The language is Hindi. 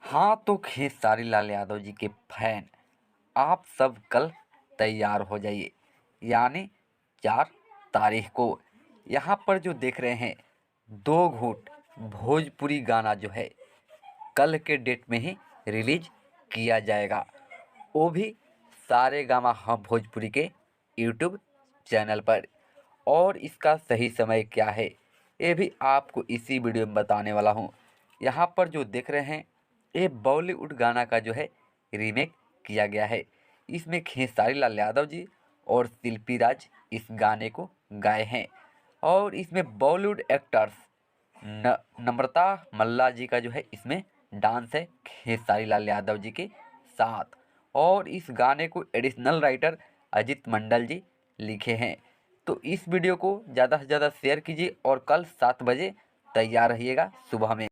हाँ तो खेसारी लाल यादव जी के फैन, आप सब कल तैयार हो जाइए। यानी 4 तारीख को यहाँ पर जो देख रहे हैं, दो घूट भोजपुरी गाना जो है कल के डेट में ही रिलीज किया जाएगा। वो भी सारेगामा हम भोजपुरी के यूट्यूब चैनल पर। और इसका सही समय क्या है ये भी आपको इसी वीडियो में बताने वाला हूँ। यहाँ पर जो देख रहे हैं, ये बॉलीवुड गाना का जो है रीमेक किया गया है। इसमें खेसारी लाल यादव जी और शिल्पी राज इस गाने को गाए हैं। और इसमें बॉलीवुड एक्टर्स नम्रता मल्ला जी का जो है इसमें डांस है खेसारी लाल यादव जी के साथ। और इस गाने को एडिशनल राइटर अजित मंडल जी लिखे हैं। तो इस वीडियो को ज़्यादा से ज़्यादा शेयर कीजिए और कल 7 बजे तैयार रहिएगा सुबह में।